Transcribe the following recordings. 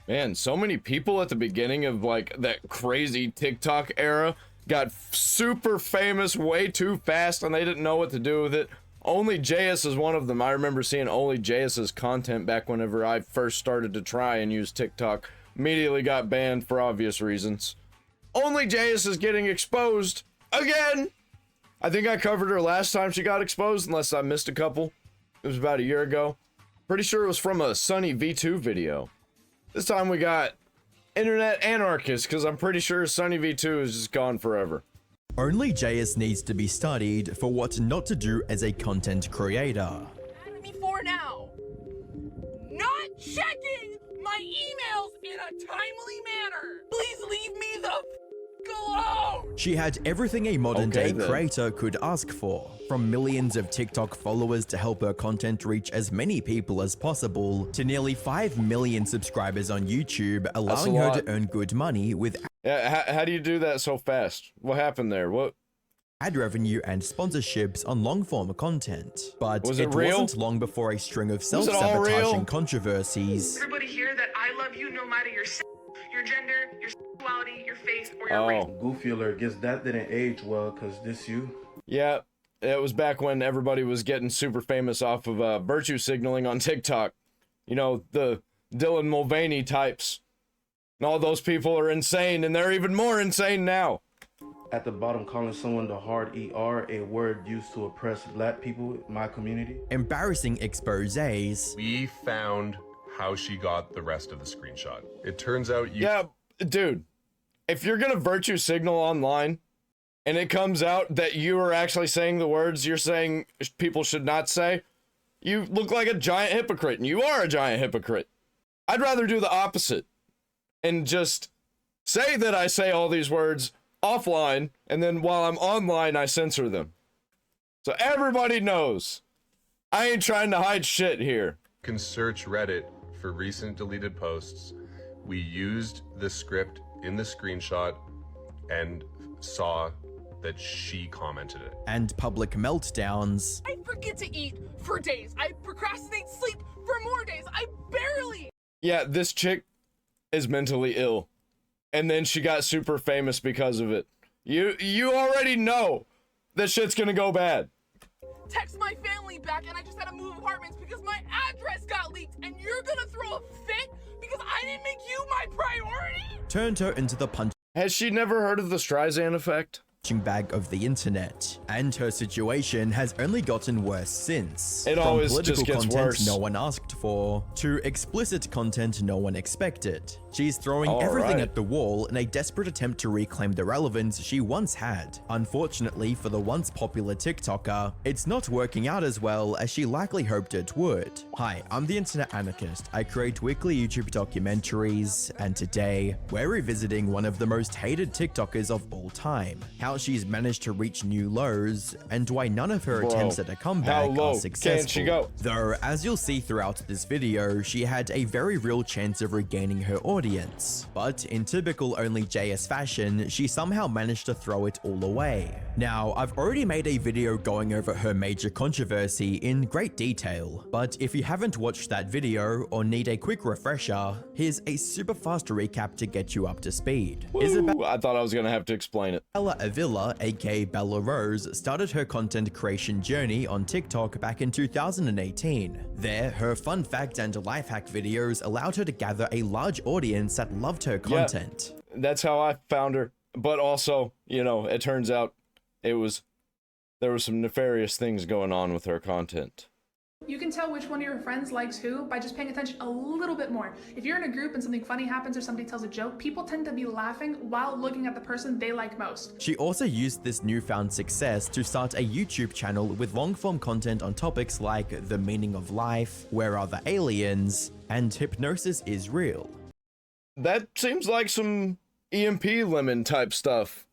Man, so many people at the beginning of like that crazy TikTok era got super famous way too fast and they didn't know what to do with it. OnlyJayus is one of them. I remember seeing OnlyJayus's content back whenever I first started to try and use TikTok. Immediately got banned for obvious reasons. OnlyJayus is getting exposed again. I think I covered her last time she got exposed, unless I missed a couple. It was about a year ago. Pretty sure it was from a Sunny V2 video. This time we got Internet Anarchist, because I'm pretty sure Sunny V2 is just gone forever. OnlyJayus needs to be studied for what not to do as a content creator. Before now, not checking my emails in a timely manner. Please leave me the f alone. She had everything a modern-day creator could ask for, from millions of TikTok followers to help her content reach as many people as possible, to nearly 5 million subscribers on YouTube, allowing her to earn good money with how do you do that so fast? What happened there? What? Ad revenue and sponsorships on long-form content. But it wasn't long before a string of self-sabotaging controversies. Everybody hear that I love you no matter your sex, your gender, your sexuality, your face, or your race. Goofy alert, guess that didn't age well, cause this you. Yeah, it was back when everybody was getting super famous off of virtue signaling on TikTok. You know, the Dylan Mulvaney types. And all those people are insane, and they're even more insane now. At the bottom, calling someone the hard ER, a word used to oppress black people in my community. Embarrassing exposés. We found how she got the rest of the screenshot. It turns out you— Yeah, dude, if you're gonna virtue signal online, and it comes out that you are actually saying the words you're saying people should not say, you look like a giant hypocrite, and you are a giant hypocrite. I'd rather do the opposite. And just say that I say all these words offline, and then while I'm online, I censor them. So everybody knows. I ain't trying to hide shit here. You can search Reddit for recent deleted posts. We used the script in the screenshot and saw that she commented it. And public meltdowns. I forget to eat for days. I procrastinate sleep for more days. I barely. Yeah, this chick is mentally ill, and then she got super famous because of it. You already know that shit's gonna go bad. Text my family back, and I just had to move apartments because my address got leaked, and you're gonna throw a fit because I didn't make you my priority? Turned her into the punching Has she never heard of the Streisand effect? bag of the internet, and her situation has only gotten worse since. It always just gets content worse. No one asked for, to explicit content no one expected. She's throwing everything at the wall in a desperate attempt to reclaim the relevance she once had. Unfortunately for the once popular TikToker, it's not working out as well as she likely hoped it would. Hi, I'm the Internet Anarchist. I create weekly YouTube documentaries, and today we're revisiting one of the most hated TikTokers of all time. How she's managed to reach new lows, and why none of her attempts at a comeback are successful. Can she go? Though, as you'll see throughout this video, she had a very real chance of regaining her audience. But in typical OnlyJayus fashion, she somehow managed to throw it all away. Now, I've already made a video going over her major controversy in great detail, but if you haven't watched that video or need a quick refresher, here's a super fast recap to get you up to speed. I thought I was gonna have to explain it. Isabella Avila, aka Bella Rose, started her content creation journey on TikTok back in 2018. There, her fun fact and life hack videos allowed her to gather a large audience that loved her content. Yeah, that's how I found her. But also, you know, it turns out there were some nefarious things going on with her content. You can tell which one of your friends likes who by just paying attention a little bit more. If you're in a group and something funny happens or somebody tells a joke, people tend to be laughing while looking at the person they like most. She also used this newfound success to start a YouTube channel with long-form content on topics like the meaning of life, where are the aliens, and hypnosis is real. That seems like some EMP lemon type stuff.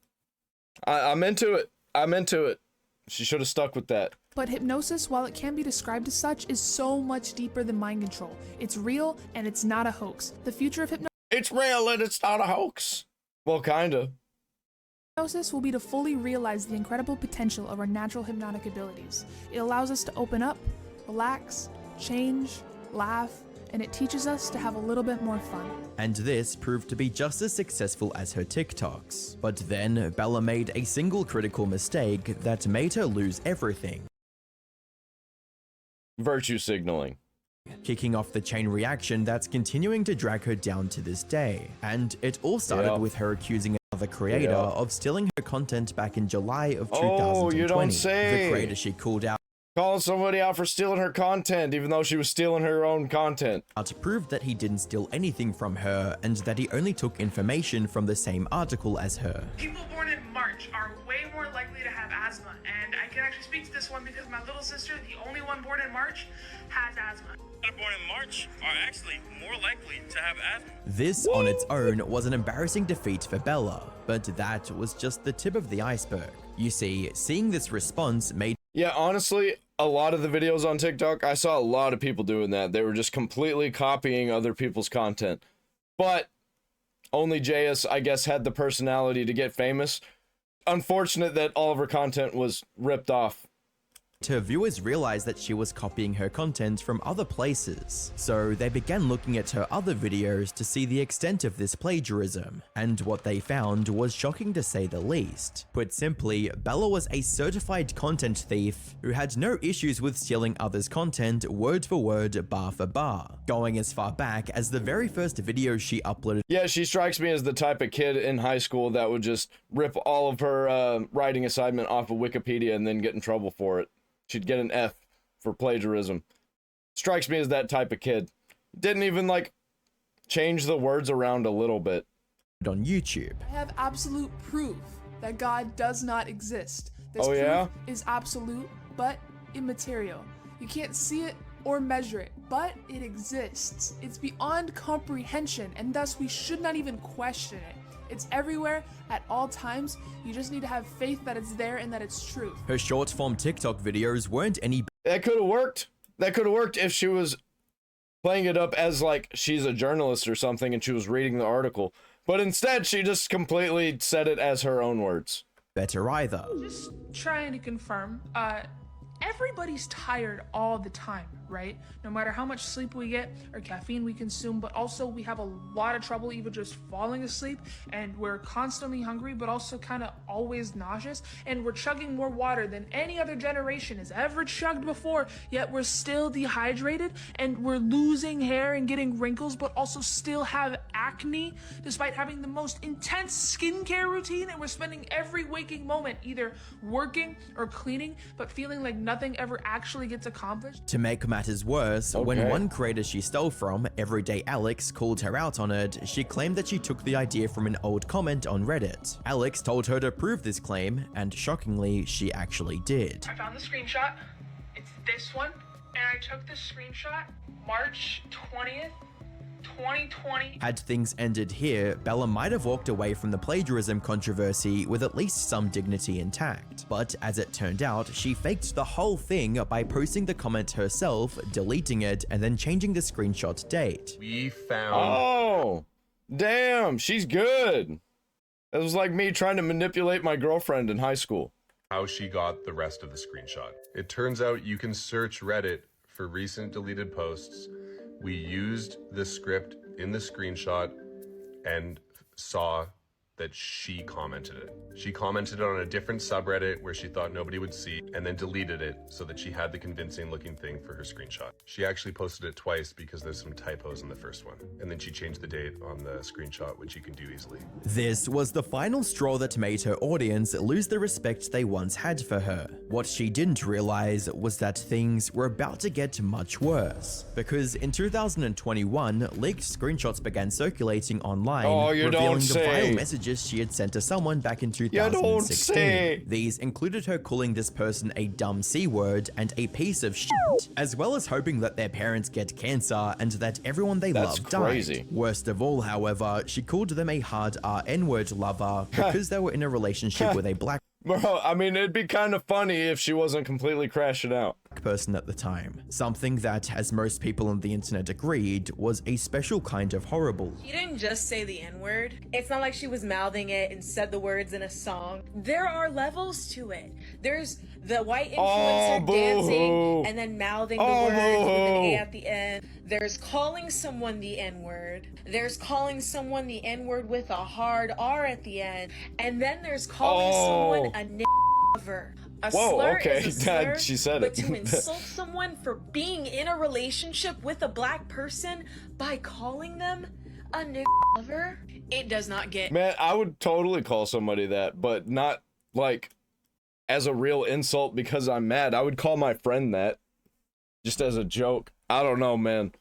I'm into it. I'm into it. She should have stuck with that. But hypnosis, while it can be described as such, is so much deeper than mind control. It's real and it's not a hoax. The future of It's real and it's not a hoax. Well, kinda. hypnosis will be to fully realize the incredible potential of our natural hypnotic abilities. It allows us to open up, relax, change, laugh, and it teaches us to have a little bit more fun. And this proved to be just as successful as her TikToks. But then, Bella made a single critical mistake that made her lose everything. Virtue signaling. Kicking off the chain reaction that's continuing to drag her down to this day. And it all started with her accusing another creator of stealing her content back in July of 2020. Oh, you don't say. The creator she called out Calling somebody out for stealing her content, even though she was stealing her own content. proved that he didn't steal anything from her and that he only took information from the same article as her. People born in March are way more likely to have asthma, and I can actually speak to this one because my little sister, the only one born in March, has asthma. Born in March are actually more likely to have asthma. This on its own was an embarrassing defeat for Bella, but that was just the tip of the iceberg. You see, seeing this response made Yeah, honestly, a lot of the videos on TikTok, I saw a lot of people doing that. They were just completely copying other people's content. But OnlyJayus, I guess, had the personality to get famous. Unfortunate that all of her content was ripped off. her viewers realized that she was copying her content from other places, so they began looking at her other videos to see the extent of this plagiarism, and what they found was shocking to say the least. Put simply, Bella was a certified content thief who had no issues with stealing others' content word for word, bar for bar, going as far back as the very first video she uploaded. Yeah, she strikes me as the type of kid in high school that would just rip all of her writing assignment off of Wikipedia and then get in trouble for it. She'd get an F for plagiarism. Strikes me as that type of kid. Didn't even, like, change the words around a little bit. On YouTube. I have absolute proof that God does not exist. This Oh, proof yeah? is absolute, but immaterial. You can't see it or measure it, but it exists. It's beyond comprehension, and thus we should not even question it. It's everywhere, at all times. You just need to have faith that it's there and that it's true. Her short-form TikTok videos weren't any That could have worked. That could have worked if she was playing it up as, like, she's a journalist or something and she was reading the article. But instead, she just completely said it as her own words. better either. Just trying to confirm, everybody's tired all the time, right? No matter how much sleep we get or caffeine we consume, but also we have a lot of trouble even just falling asleep, and we're constantly hungry, but also kind of always nauseous, and we're chugging more water than any other generation has ever chugged before, yet we're still dehydrated, and we're losing hair and getting wrinkles, but also still have acne, despite having the most intense skincare routine, and we're spending every waking moment either working or cleaning, but feeling like nothing ever actually gets accomplished. To make matters worse, when Okay. one creator she stole from, Everyday Alex, called her out on it, she claimed that she took the idea from an old comment on Reddit. Alex told her to prove this claim, and shockingly, she actually did. I found the screenshot. It's this one, and I took the screenshot March 20th, 2020. Had things ended here, Bella might have walked away from the plagiarism controversy with at least some dignity intact. But as it turned out, she faked the whole thing by posting the comment herself, deleting it, and then changing the screenshot date. We found Oh, damn, she's good. It was like me trying to manipulate my girlfriend in high school. how she got the rest of the screenshot. It turns out you can search Reddit for recent deleted posts. We used the script in the screenshot and saw that she commented it. She commented on a different subreddit where she thought nobody would see, and then deleted it so that she had the convincing looking thing for her screenshot. She actually posted it twice because there's some typos in the first one. And then she changed the date on the screenshot, which you can do easily. This was the final straw that made her audience lose the respect they once had for her. What she didn't realize was that things were about to get much worse. Because in 2021, leaked screenshots began circulating online, Oh, you revealing don't the say. vile messages she had sent to someone back in don't 2016. say. These included her calling this person a dumb C word and a piece of shit, as well as hoping that their parents get cancer and that everyone they That's love crazy. died. Worst of all, however, she called them a hard R N-word lover because they were in a relationship with a black Bro, I mean, it'd be kind of funny if she wasn't completely crashing out. person at the time. Something that, as most people on the internet agreed, was a special kind of horrible. She didn't just say the N-word. It's not like she was mouthing it and said the words in a song. There are levels to it. There's the white influencer boo-hoo. dancing and then mouthing the Oh, words with an boo-hoo. A at the end. There's calling someone the N-word. There's calling someone the N-word with a hard R at the end. And then there's calling someone a lover. A slur okay. is a slur, She said but it. to insult someone for being in a relationship with a black person by calling them a lover, it does not get. Man, I would totally call somebody that, but not like as a real insult because I'm mad. I would call my friend that just as a joke. I don't know, man.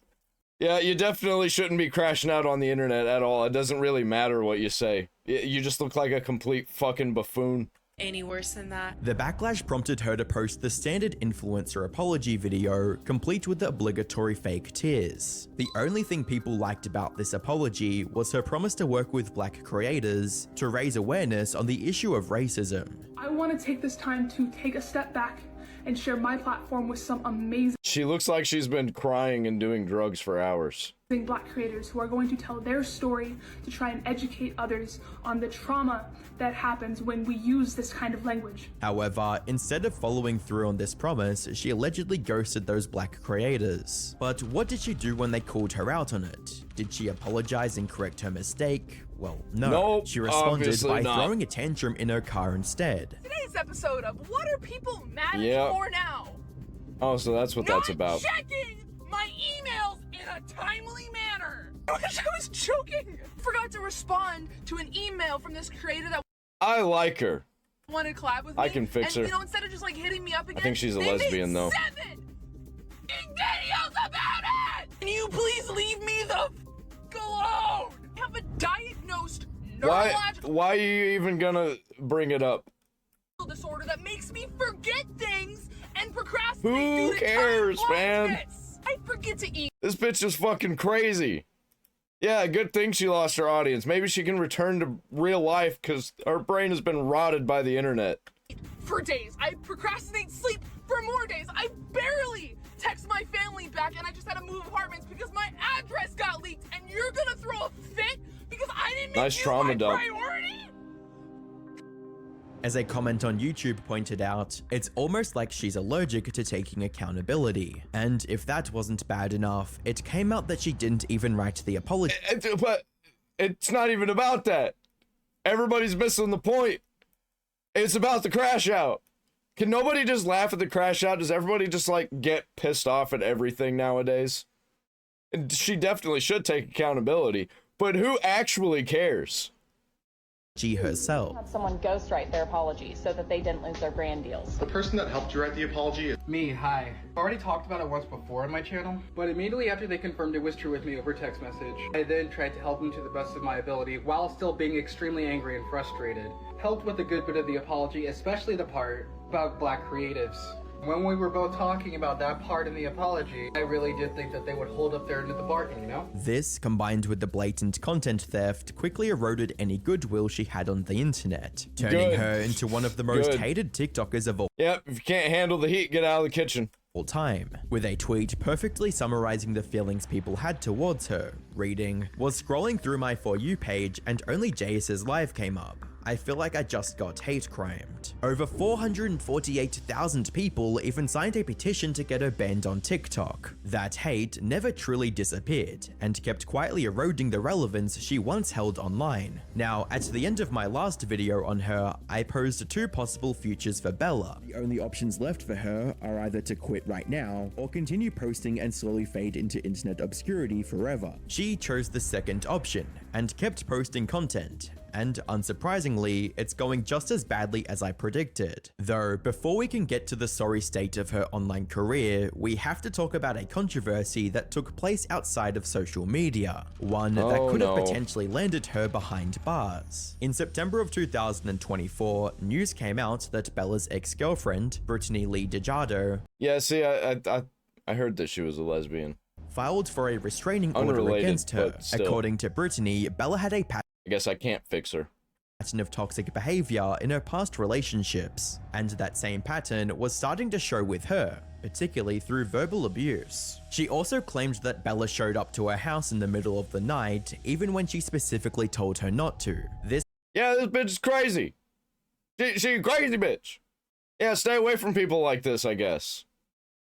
Yeah, you definitely shouldn't be crashing out on the internet at all. It doesn't really matter what you say. You just look like a complete fucking buffoon. Any worse than that. The backlash prompted her to post the standard influencer apology video, complete with the obligatory fake tears. The only thing people liked about this apology was her promise to work with black creators to raise awareness on the issue of racism. I want to take this time to take a step back and share my platform with some amazing She looks like she's been crying and doing drugs for hours. black creators who are going to tell their story to try and educate others on the trauma that happens when we use this kind of language. However, instead of following through on this promise, she allegedly ghosted those black creators. But what did she do when they called her out on it? Did she apologize and correct her mistake? Well, no. Nope, She responded obviously by not. throwing a tantrum in her car instead. Today's episode of What Are People Mad at Yep. Me For Now? Oh, so that's what that's about. Checking my emails in a timely manner. I wish I was joking. Forgot to respond to an email from this creator that I like her. wanted to collab with me. I can fix and, her. You know, instead of just like hitting me up again, I think she's a they lesbian, made though. 7 videos about it. Can you please leave me the alone? I have a diagnosed neurological Why are you even gonna bring it up? disorder that makes me forget things and procrastinate. Who due to cares, time man? blindness. I forget to eat This bitch is fucking crazy. Yeah, good thing she lost her audience. Maybe she can return to real life because her brain has been rotted by the internet. for days. I procrastinate sleep for more days. I barely text my family back, and I just had to move apartments because my address got leaked. And you're gonna throw a fit because I didn't make Nice you trauma my dump. priority? As a comment on YouTube pointed out, it's almost like she's allergic to taking accountability. And if that wasn't bad enough, it came out that she didn't even write the apology. But it's not even about that. Everybody's missing the point. It's about the crash out. Can nobody just laugh at the crash out? Does everybody just like get pissed off at everything nowadays? And she definitely should take accountability, but who actually cares? Herself. Had someone ghostwrite their apology so that they didn't lose their brand deals. The person that helped you write the apology is me. Hi. I've already talked about it once before on my channel, but immediately after they confirmed it was true with me over text message, I then tried to help them to the best of my ability while still being extremely angry and frustrated. Helped with a good bit of the apology, especially the part about black creatives. When we were both talking about that part in the apology, I really did think that they would hold up their end of the bargain, you know? This, combined with the blatant content theft, quickly eroded any goodwill she had on the internet, turning Good. her into one of the most Good. hated TikTokers of all Yep, if you can't handle the heat, get out of the kitchen. time, with a tweet perfectly summarizing the feelings people had towards her, reading, "Was scrolling through my For You page and OnlyJayus' live came up. I feel like I just got hate crimed." Over 448,000 people even signed a petition to get her banned on TikTok. That hate never truly disappeared, and kept quietly eroding the relevance she once held online. Now, at the end of my last video on her, I posed 2 possible futures for Bella. The only options left for her are either to quit right now, or continue posting and slowly fade into internet obscurity forever. She chose the second option, and kept posting content. And unsurprisingly, it's going just as badly as I predicted. Though, before we can get to the sorry state of her online career, we have to talk about a controversy that took place outside of social media. One that could have potentially landed her behind bars. In September of 2024, news came out that Bella's ex-girlfriend, Brittany Lee DeJardo, Yeah, see, I heard that she was a lesbian. filed for a restraining order Unrelated, against her. but still. According to Brittany, Bella had a I guess I can't fix her. pattern of toxic behavior in her past relationships, and that same pattern was starting to show with her, particularly through verbal abuse. She also claimed that Bella showed up to her house in the middle of the night, even when she specifically told her not to. This Yeah, this bitch is crazy. She a crazy bitch. Yeah, stay away from people like this, I guess.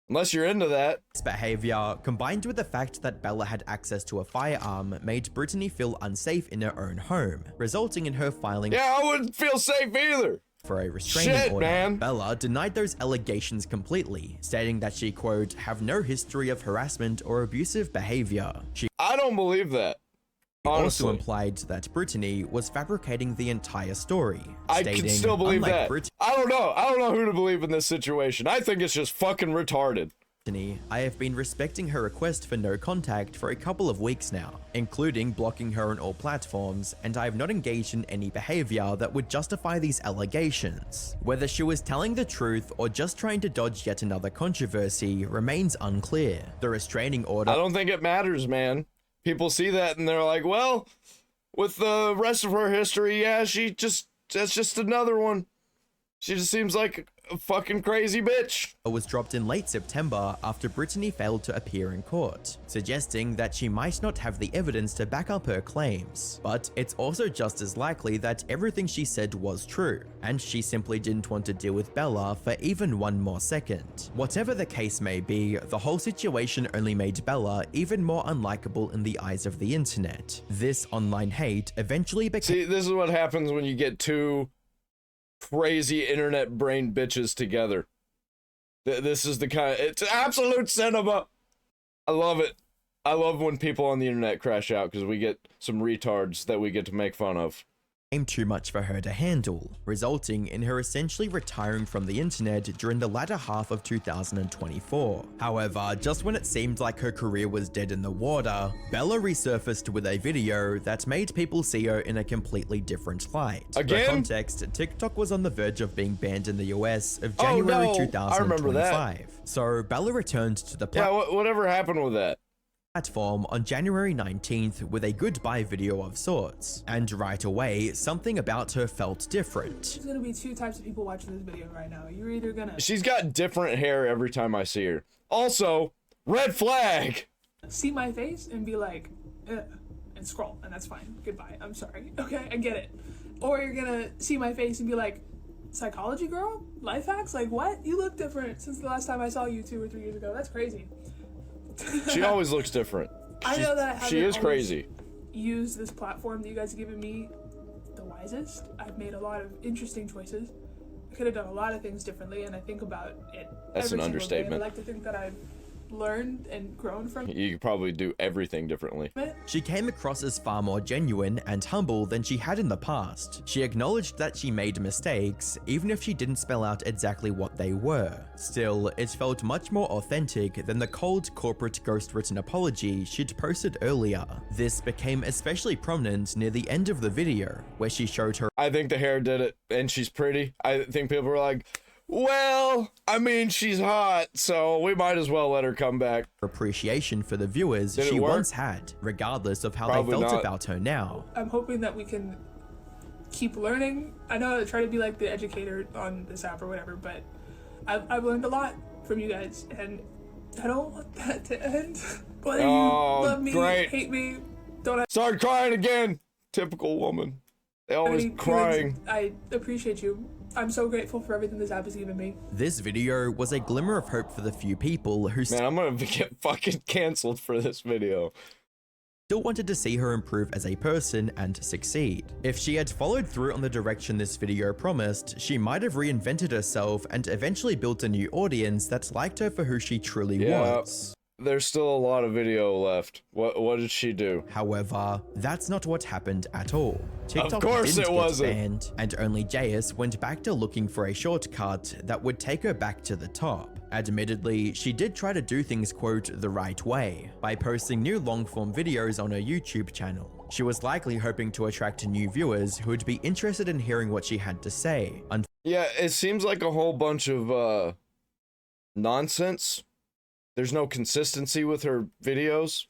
Unless you're into that. This behavior, combined with the fact that Bella had access to a firearm, made Brittany feel unsafe in her own home, resulting in her filing I wouldn't feel safe either. For a restraining order. Man. Bella denied those allegations completely, stating that she, quote, have no history of harassment or abusive behavior. She I don't believe that. Honestly. also implied that Brittany was fabricating the entire story. I can still believe that. I don't know who to believe in this situation. I think it's just fucking retarded. I have been respecting her request for no contact for a couple of weeks now, including blocking her on all platforms, and I have not engaged in any behavior that would justify these allegations. Whether she was telling the truth or just trying to dodge yet another controversy remains unclear. The restraining order— I don't think it matters, man. People see that and they're like, well, with the rest of her history, yeah, that's just another one. She just seems like a fucking crazy bitch. Was dropped in late September after Brittany failed to appear in court, suggesting that she might not have the evidence to back up her claims. But it's also just as likely that everything she said was true, and she simply didn't want to deal with Bella for even one more second. Whatever the case may be, the whole situation only made Bella even more unlikable in the eyes of the internet. This online hate eventually became— See, this is what happens when you get two crazy internet brain bitches together. This is the kind of— it's absolute cinema. I love it. I love when people on the internet crash out because we get some retards that we get to make fun of. Too much for her to handle, resulting in her essentially retiring from the internet during the latter half of 2024. However, just when it seemed like her career was dead in the water, Bella resurfaced with a video that made people see her in a completely different light. Again? For context, TikTok was on the verge of being banned in the US of January 2025. I remember that. So Bella returned to the whatever happened with that? Platform on January 19th with a goodbye video of sorts, and right away something about her felt different. There's gonna be two types of people watching this video right now. You're either gonna— She's got different hair every time I see her. Also, red flag. see my face and be like, ugh, and scroll, and that's fine. Goodbye. I'm sorry. Okay, I get it. Or you're gonna see my face and be like, psychology girl? Life hacks? Like what? You look different since the last time I saw you 2 or 3 years ago. That's crazy. She always looks different. I know that she is crazy. Use this platform that you guys have given me the wisest. I've made a lot of interesting choices. I could have done a lot of things differently, and I think about it. That's an understatement. I like to think that I've learned and grown from. You could probably do everything differently. She came across as far more genuine and humble than she had in the past. She acknowledged that she made mistakes, even if she didn't spell out exactly what they were. Still, it felt much more authentic than the cold corporate ghost-written apology she'd posted earlier. This became especially prominent near the end of the video, where she showed her— I think the hair did it, and she's pretty. I think people were like, well, I mean, she's hot, so we might as well let her come back. appreciation for the viewers she once had, regardless of how they felt about her now. I'm hoping that we can keep learning. I know I try to be like the educator on this app or whatever, but I've learned a lot from you guys, and I don't want that to end. Whether you love me, hate me, don't have— Start crying again. Typical woman. They always crying. I appreciate you. I'm so grateful for everything this app has given me. This video was a glimmer of hope for the few people who— Man, I'm gonna get fucking canceled for this video. Still wanted to see her improve as a person and succeed. If she had followed through on the direction this video promised, she might have reinvented herself and eventually built a new audience that liked her for who she truly was. There's still a lot of video left. What did she do? However, that's not what happened at all. TikTok of course didn't it get wasn't. banned, and OnlyJayus went back to looking for a shortcut that would take her back to the top. Admittedly, she did try to do things, quote, the right way, by posting new long-form videos on her YouTube channel. She was likely hoping to attract new viewers who would be interested in hearing what she had to say. Yeah, it seems like a whole bunch of nonsense. There's no consistency with her videos.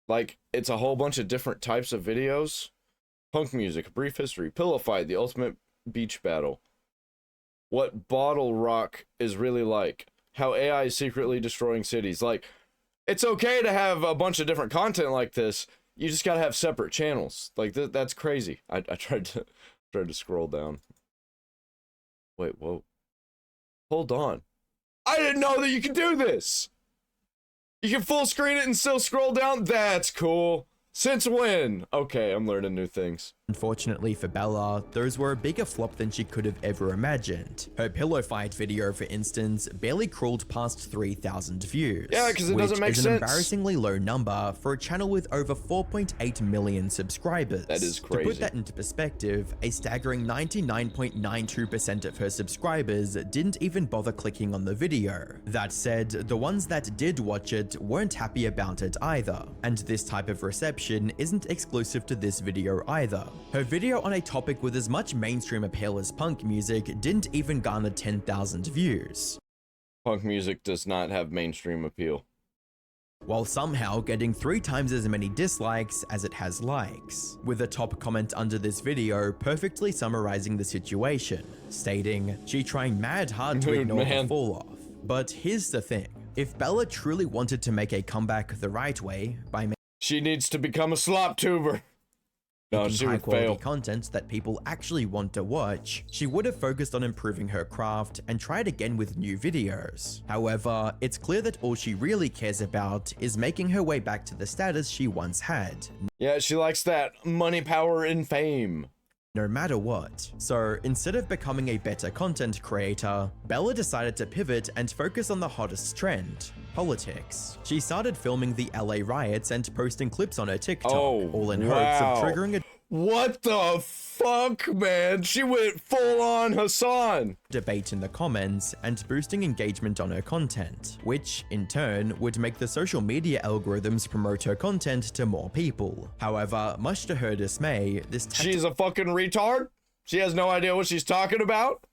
Like, it's a whole bunch of different types of videos. Punk music, a brief history, pillow fight, the ultimate beach battle. What bottle rock is really like. How AI is secretly destroying cities. Like, it's okay to have a bunch of different content like this. You just gotta have separate channels. Like, that's crazy. I tried to scroll down. Wait, whoa. Hold on. I didn't know that you could do this. You can full screen it and still scroll down? That's cool. Since when? Okay, I'm learning new things. Unfortunately for Bella, those were a bigger flop than she could have ever imagined. Her pillow fight video, for instance, barely crawled past 3,000 views. Yeah, because it doesn't make sense. Which is an embarrassingly low number for a channel with over 4.8 million subscribers. That is crazy. To put that into perspective, a staggering 99.92% of her subscribers didn't even bother clicking on the video. That said, the ones that did watch it weren't happy about it either. And this type of reception isn't exclusive to this video either. Her video on a topic with as much mainstream appeal as punk music didn't even garner 10,000 views. Punk music does not have mainstream appeal. While somehow getting 3 times as many dislikes as it has likes, with a top comment under this video perfectly summarizing the situation, stating, "She trying mad hard to ignore the fall off." But here's the thing, if Bella truly wanted to make a comeback the right way, by she needs to become a slop tuber. No, she would fail. Content that people actually want to watch, she would have focused on improving her craft and tried again with new videos. However, it's clear that all she really cares about is making her way back to the status she once had. Yeah, she likes that money, power, and fame. No matter what. So instead of becoming a better content creator, Bella decided to pivot and focus on the hottest trend, politics. She started filming the LA riots and posting clips on her TikTok, all in hopes of triggering a what the fuck, man? She went full on Hassan. Debate in the comments and boosting engagement on her content, which in turn would make the social media algorithms promote her content to more people. However, much to her dismay, this she's a fucking retard? She has no idea what she's talking about?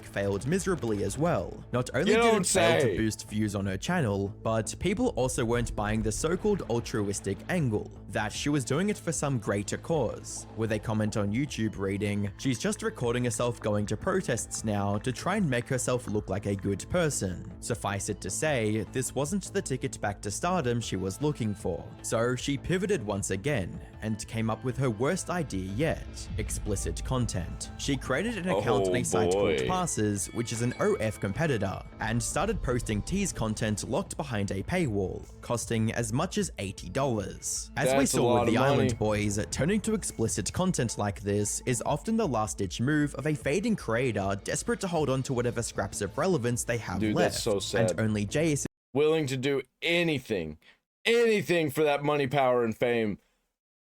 Failed miserably as well. Not only did it fail to boost views on her channel, but people also weren't buying the so-called altruistic angle, that she was doing it for some greater cause, with a comment on YouTube reading, "She's just recording herself going to protests now to try and make herself look like a good person." Suffice it to say, this wasn't the ticket back to stardom she was looking for. So she pivoted once again, and came up with her worst idea yet, explicit content. She created an account on a site called Passes, which is an OF competitor, and started posting tease content locked behind a paywall, costing as much as $80. As we saw with the Island Boys, turning to explicit content like this is often the last-ditch move of a fading creator desperate to hold on to whatever scraps of relevance they have left. That's so sad. And OnlyJayus willing to do anything for that money, power, and fame.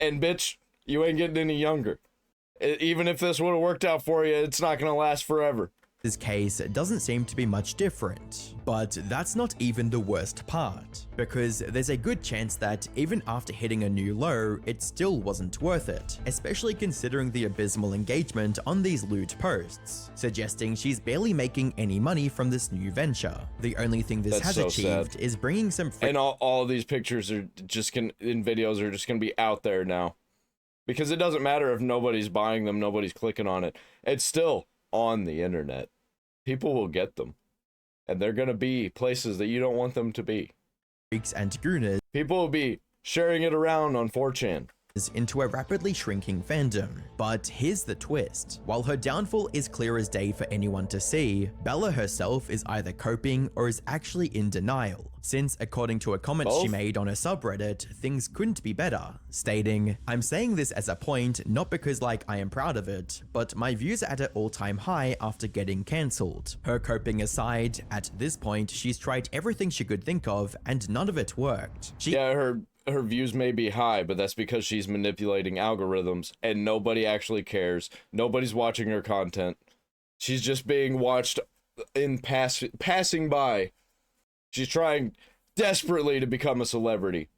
And bitch, you ain't getting any younger. Even if this would have worked out for you, it's not gonna last forever. This case doesn't seem to be much different, but that's not even the worst part, because there's a good chance that even after hitting a new low, it still wasn't worth it, especially considering the abysmal engagement on these lewd posts, suggesting she's barely making any money from this new venture. The only thing this has achieved is bringing some and all of these pictures are just in videos are just gonna be out there now, because it doesn't matter if nobody's buying them, nobody's clicking on it, it's still on the internet. People will get them, and they're gonna be places that you don't want them to be. Freaks and gooners. People will be sharing it around on 4chan. Into a rapidly shrinking fandom. But here's the twist. While her downfall is clear as day for anyone to see, Bella herself is either coping or is actually in denial, since according to a comment she made on her subreddit, things couldn't be better, stating, "I'm saying this as a point, not because like I am proud of it, but my views are at an all-time high after getting cancelled." Her coping aside, at this point she's tried everything she could think of and none of it worked. Her views may be high, but that's because she's manipulating algorithms and nobody actually cares. Nobody's watching her content. She's just being watched in passing by. She's trying desperately to become a celebrity,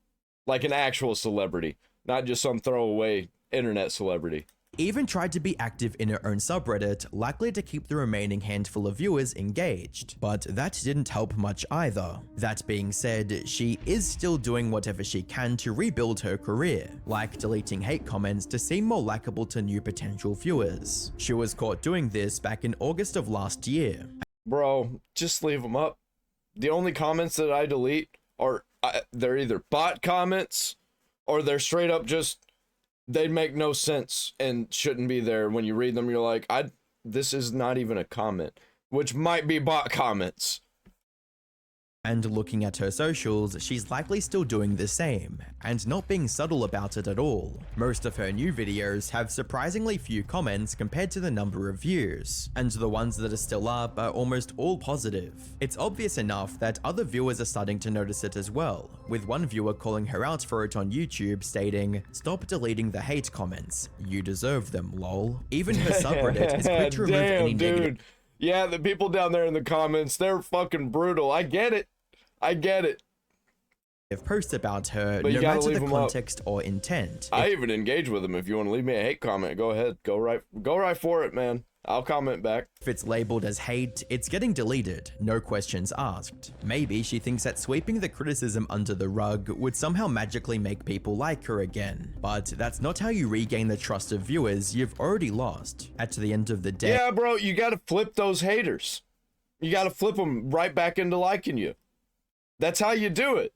like an actual celebrity, not just some throwaway internet celebrity. Even tried to be active in her own subreddit, likely to keep the remaining handful of viewers engaged, but that didn't help much either. That being said, she is still doing whatever she can to rebuild her career, like deleting hate comments to seem more likable to new potential viewers. She was caught doing this back in August of last year. Bro, just leave them up. The only comments that I delete are, they're either bot comments or they're straight up just, they make no sense and shouldn't be there. When you read them, you're like, this is not even a comment, which might be bot comments. And looking at her socials, she's likely still doing the same, and not being subtle about it at all. Most of her new videos have surprisingly few comments compared to the number of views, and the ones that are still up are almost all positive. It's obvious enough that other viewers are starting to notice it as well, with one viewer calling her out for it on YouTube stating, "Stop deleting the hate comments, you deserve them, lol." Even her subreddit is quick to remove any negative. Yeah, the people down there in the comments, they're fucking brutal. I get it. I get it. Post about her, But no matter the context or intent. I even engage with them. If you want to leave me a hate comment, go ahead. Go right for it, man. I'll comment back. If it's labeled as hate, it's getting deleted, no questions asked. Maybe she thinks that sweeping the criticism under the rug would somehow magically make people like her again. But that's not how you regain the trust of viewers you've already lost. At the end of the day— Yeah, bro, you gotta flip those haters. You gotta flip them right back into liking you. That's how you do it.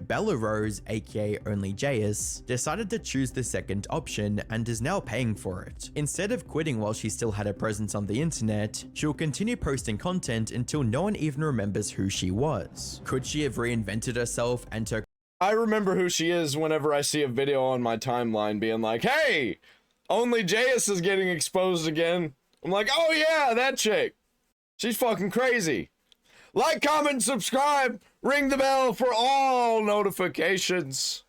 Bella Rose, aka OnlyJayus, decided to choose the second option and is now paying for it. Instead of quitting while she still had a presence on the internet, she'll continue posting content until no one even remembers who she was. Could she have reinvented herself and her— I remember who she is whenever I see a video on my timeline being like, "Hey, OnlyJayus is getting exposed again." I'm like, "Oh yeah, that chick. She's fucking crazy." Like, comment, subscribe, ring the bell for all notifications.